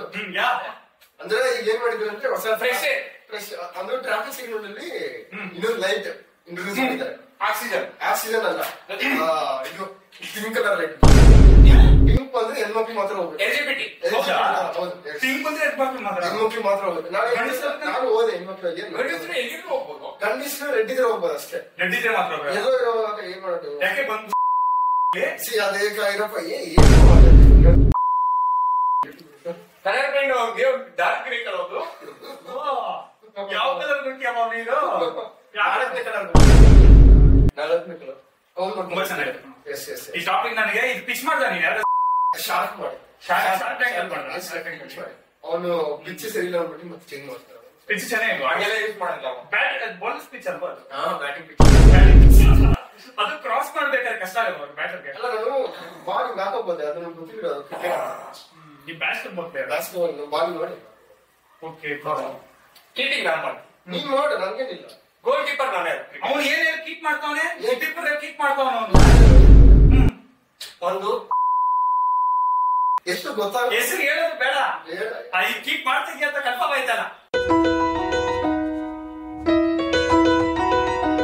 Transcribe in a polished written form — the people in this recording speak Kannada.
ಅದು. ಅಂದ್ರೆ ಈಗ ಏನ್ ಮಾಡಿದ್ರು ಅಂದ್ರೆ ಹೊಸ ಫ್ರೆಶ್ ಅಂದ್ರೆ ಟ್ರಾಫಿಕ್ ಸಿಗ್ನಲ್ ಅಲ್ಲಿ ಇನ್ನೊಂದು ಲೈಟ್ ಇಂಟ್ರೊಡ್ಯೂಸ್ ಮಾಡಿದ್ದಾರೆ. ಆಕ್ಸಿಜನ್ ಅಲ್ಲ, ಇದು ಪಿಂಕ್ ಕಲರ್ ಲೈಟ್. ಪಿಂಕ್ ಅಂದ್ರೆ ಹೆಣ್ಮಕ್ಳು ಮಾತ್ರ ಹೋಗುತ್ತೆ. ಹೆಣ್ಮಕ್ಳು ಮಾತ್ರ ಹೋಗುತ್ತೆ. ನಾನು ಹೋದೆ ಹೆಣ್ಮಕ್ಳಿಗೆ. ಗಂಡಿಸ್ರು ರೆಡ್ ಇದ್ರೆ ಹೋಗ್ಬೋದು ಅಷ್ಟೇ. ಎಲ್ಲೋ ಇರುವಾಗ ಏನ್ ಮಾಡೋದು? ಅದೇ ಇರಪ್ಪ ಡಾರ್ಕ್ ಗ್ರೇ ಕಲರ್ ಯಾವ ಕಲರ್ ನುಗ್ಗಿಯಮ್ಮ ನೀನು? ನಾಲ್ಕನೇ ಕಲರ್ ತುಂಬಾ ಚೆನ್ನಾಗಿದೆ. ಈ ಟಾಪಿಕ್ ನನಗೆ ಇದು ಪಿಚ್ ಮಾಡ್ದ ನೀನು ಶಾರ್ಕ್ ಮಾಡಿ ಅವನು ಪಿಚ್ ಸರಿ ಇಲ್ಲ ಅಂದ್ಬಿಟ್ಟು ಮತ್ತೆ ಚೇಂಜ್ ಮಾಡ್ತಾರೆ. ಪಿಚ್ ಚೆನ್ನಾಗಿ ಹಾಗೆಲ್ಲ ಯೂಸ್ ಮಾಡಲ್ಲ. ಬೌಲರ್ಸ್ ಪಿಚ್ ಅಲ್ವಾ ಅದು? ಬ್ಯಾಟಿಂಗ್ ಪಿಚ್ ಅದು ಕ್ರಾಸ್ ಮಾಡ್ಬೇಕಾದ್ರೆ ಕಷ್ಟ ಆಗುತ್ತೆ ಬ್ಯಾಟರ್ಗೆ. ಅಲ್ಲ ನಾನು ಬಾಲಿಂಗ್ ಹಾಕೋಬೋದೆ, ಅದು ನಮ್ಗೆ ಗೊತ್ತಿಲ್ಲ. ಈ ಬ್ಯಾಸ್ಕೆಟ್ಬಾಲ್ ಪ್ಲೇಯರ್ ಬಾಲಿಂಗ್ ಮಾಡಿ ಓಕೆ ಕೀಪಿಂಗ್ ನಾನು ಮಾಡಿ ನೀನ್ ಮಾಡು, ನನ್ಗೇನಿಲ್ಲ. ಗೋಲ್ ಕೀಪರ್ ನಾನೇ. ಅವನು ಏನೇನು ಕೀಪ್ ಮಾಡ್ತಾವನೆ, ಕೀಪ್ ಮಾಡ್ತಾವನ ಅವನು. ಒಂದು ಎಷ್ಟು ಗೊತ್ತಾಗ ಹೆಸರು ಹೇಳೋದು ಬೇಡ, ಈ ಕೀಪ್ ಮಾಡ್ತಿದ್ಯಾ ಅಂತ ಕನ್ಫರ್ಮ್ ಆಯ್ತಲ್ಲ.